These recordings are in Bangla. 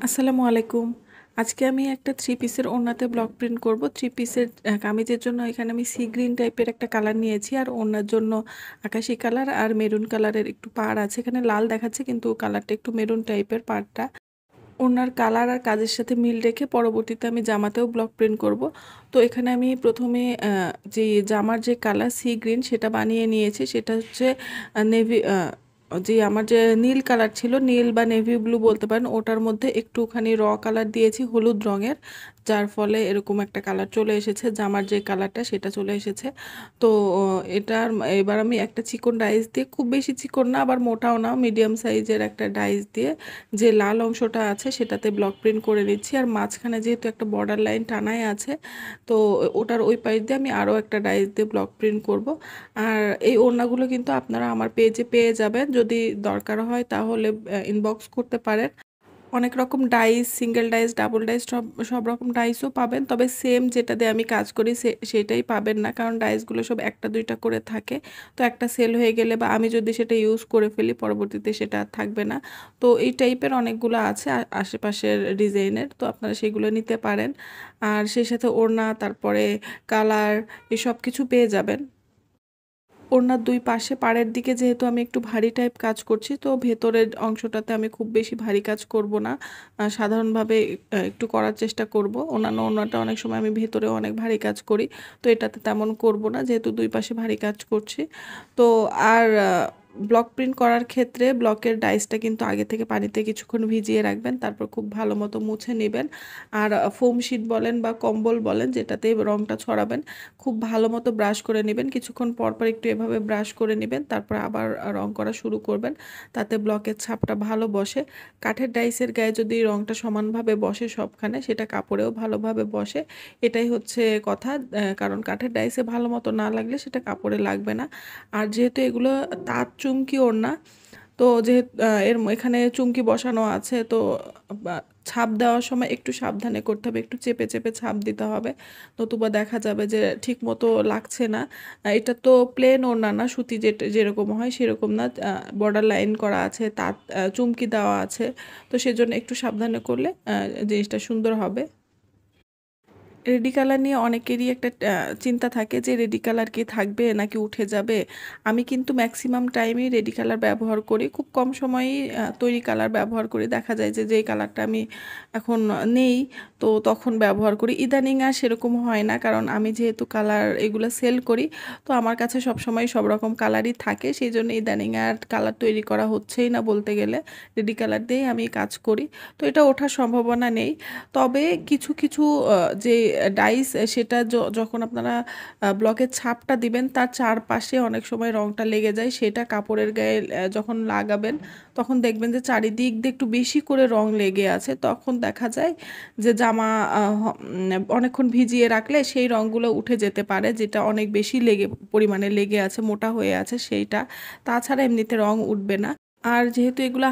আসসালামু আলাইকুম। আজকে আমি একটা 3 পিসের ওড়নাতে ব্লক প্রিন্ট করব। 3 পিসের কামিজের জন্য এখানে আমি সি গ্রিন টাইপের একটা কালার নিয়েছি। আর ওড়নার জন্য আকাশি কালার আর মেরুন কালারের একটু পাড় আছে। এখানে লাল দেখাচ্ছে কিন্তু কালারটা একটু মেরুন টাইপের পাড়টা। ওড়নার কালার আর কাজের সাথে মিল রেখে পরবর্তীতে আমি জামাতেও ব্লক প্রিন্ট করব। তো এখানে আমি প্রথমে যে জামার যে কালার সি গ্রিন সেটা বানিয়ে নিয়েছি। সেটা হচ্ছে নেভি যে আমার যে নীল কালার ছিল, নীল বা নেভি ব্লু বলতে পারেন, ওটার মধ্যে একটুখানি কালার দিয়েছি হলুদ রঙের, যার ফলে এরকম একটা কালার চলে এসেছে। জামার যে কালারটা সেটা চলে এসেছে। তো এটার এবার আমি একটা চিকন ডাইস দিয়ে, খুব বেশি চিকন না আবার মোটাও না, মিডিয়াম সাইজের একটা ডাইস দিয়ে যে লাল অংশটা আছে সেটাতে ব্লক প্রিন্ট করে নিচ্ছি। আর মাঝখানে যেহেতু একটা বর্ডার লাইন টানাই আছে, তো ওটার ওই পাশ দিয়ে আমি আরও একটা ডাইস দিয়ে ব্লক প্রিন্ট করব। আর এই ওড়নাগুলো কিন্তু আপনারা আমার পেজে পেয়ে যাবেন, যদি দরকার হয় তাহলে ইনবক্স করতে পারেন। অনেক রকম dice, single dice, double dice, সব সব রকম ডাইসও পাবেন, তবে সেম যেটা দিয়ে আমি কাজ করি সেটাই পাবেন না, কারণ ডাইসগুলো সব একটা দুইটা করে থাকে। তো একটা সেল হয়ে গেলে বা আমি যদি সেটা ইউজ করে ফেলি পরবর্তীতে সেটা আর থাকবে না। তো এই টাইপের অনেকগুলো আছে আশেপাশের ডিজাইনের, তো আপনারা সেগুলো নিতে পারেন। আর সেই সাথে ওড়না, তারপরে কালার, এসব কিছু পেয়ে যাবেন। ওড়নার দুই পাশে পাড়ের দিকে যেহেতু আমি একটু ভারী টাইপ কাজ করছি, তো ভেতরের অংশটাতে আমি খুব বেশি ভারী কাজ করব না, সাধারণভাবে একটু করার চেষ্টা করব। অন্যান্য ওড়নাটা অনেক সময় আমি ভেতরেও অনেক ভারী কাজ করি, তো এটাতে তেমন করব না যেহেতু দুই পাশে ভারী কাজ করছি। তো আর ব্লক প্রিন্ট করার ক্ষেত্রে ব্লকের ডাইসটা কিন্তু আগে থেকে পানিতে কিছুক্ষণ ভিজিয়ে রাখবেন, তারপর খুব ভালো মতো মুছে নেবেন। আর ফোম শিট বলেন বা কম্বল বলেন, যেটাতে রংটা ছড়াবেন, খুব ভালো মতো ব্রাশ করে নেবেন। কিছুক্ষণ পর পর একটু এভাবে ব্রাশ করে নেবেন, তারপর আবার রং করা শুরু করবেন, তাতে ব্লকের ছাপটা ভালো বসে। কাঠের ডাইসের গায়ে যদি রংটা সমানভাবে বসে সবখানে, সেটা কাপড়েও ভালোভাবে বসে। এটাই হচ্ছে কথা। কারণ কাঠের ডাইসে ভালো মতো না লাগলে সেটা কাপড়ে লাগবে না। আর যেহেতু এগুলো তাঁত চুমকি ওড়না, তো যেহেতু এখানে চুমকি বসানো আছে, তো ছাপ দেওয়ার সময় একটু সাবধানে করতে হবে, একটু চেপে চেপে ছাপ দিতে হবে, নতুবা দেখা যাবে যে ঠিক মতো লাগছে না। এটা তো প্লেন ওড়না না, সুতি যেরকম হয় সেরকম না, বর্ডার লাইন করা আছে, তাত চুমকি দেওয়া আছে। তো সেজন্য একটু সাবধানে করলে জিনিসটা সুন্দর হবে। রেডি কালার নিয়ে অনেকেরই একটা চিন্তা থাকে যে রেডি কালার কি থাকবে নাকি উঠে যাবে। আমি কিন্তু ম্যাক্সিমাম টাইমই রেডি কালার ব্যবহার করি, খুব কম সময়েই তৈরি কালার ব্যবহার করি। দেখা যায় যে যেই কালারটা আমি এখন নেই, তো তখন ব্যবহার করি। ইদানিং আর সেরকম হয় না, কারণ আমি যেহেতু কালার এগুলো সেল করি, তো আমার কাছে সবসময় সব রকম কালারই থাকে, সেই জন্য ইদানিং আর কালার তৈরি করা হচ্ছেই না বলতে গেলে, রেডি কালার দিয়েই আমি কাজ করি। তো এটা ওঠার সম্ভাবনা নেই। তবে কিছু কিছু যে ডাইস, সেটা যখন আপনারা ব্লকের ছাপটা দিবেন তার চারপাশে অনেক সময় রংটা লেগে যায়, সেটা কাপড়ের গায়ে যখন লাগাবেন তখন দেখবেন যে চারিদিক দিয়ে একটু বেশি করে রং লেগে আছে, তখন দেখা যায় যে জামা অনেকক্ষণ ভিজিয়ে রাখলে সেই রংগুলো উঠে যেতে পারে, যেটা অনেক বেশি পরিমাণে লেগে আছে, মোটা হয়ে আছে সেইটা। তাছাড়া এমনিতে রং উঠবে না। আর যেহেতু এগুলো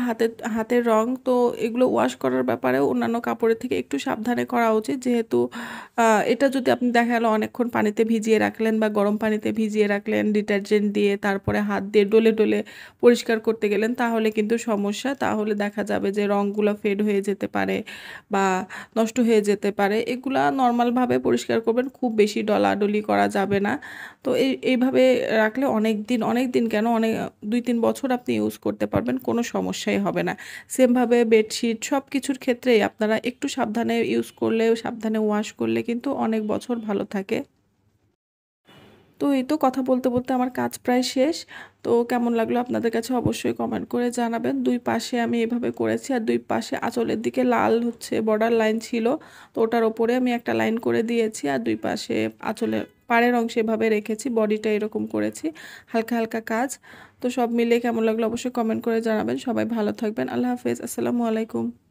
হাতের রং, তো এগুলো ওয়াশ করার ব্যাপারেও অন্যান্য কাপড়ের থেকে একটু সাবধানে করা উচিত। যেহেতু এটা যদি আপনি দেখা গেলো অনেকক্ষণ পানিতে ভিজিয়ে রাখলেন বা গরম পানিতে ভিজিয়ে রাখলেন ডিটারজেন্ট দিয়ে, তারপরে হাত দিয়ে ডলে ডলে পরিষ্কার করতে গেলেন, তাহলে কিন্তু সমস্যা। তাহলে দেখা যাবে যে রঙগুলো ফেড হয়ে যেতে পারে বা নষ্ট হয়ে যেতে পারে। এগুলা নর্মালভাবে পরিষ্কার করবেন, খুব বেশি ডলাডলি করা যাবে না। তো এইভাবে রাখলে অনেক দিন কেন, 2-3 বছর আপনি ইউজ করতে পারবেন, কোনো সমস্যাই হবে না। সেমভাবে বেডশিট সব কিছুর ক্ষেত্রেই আপনারা একটু সাবধানে ইউজ করলে, সাবধানে ওয়াশ করলে কিন্তু অনেক বছর ভালো থাকে। তো এই তো কথা বলতে বলতে আমার কাজ প্রায় শেষ। তো কেমন লাগলো আপনাদের কাছে অবশ্যই কমেন্ট করে জানাবেন। দুই পাশে আমি এভাবে করেছি, আর দুই পাশে আঁচলের দিকে লাল হচ্ছে বর্ডার লাইন ছিল, তো ওটার ওপরে আমি একটা লাইন করে দিয়েছি, আর দুই পাশে আঁচলের পাড়ের অংশে এভাবে রেখেছি, বডিটা এরকম করেছি, হালকা হালকা কাজ। তো সব মিলিয়ে কেমন লাগলো অবশ্যই কমেন্ট করে জানাবেন। সবাই ভালো থাকবেন। আল্লাহ হাফেজ। আসসালামু আলাইকুম।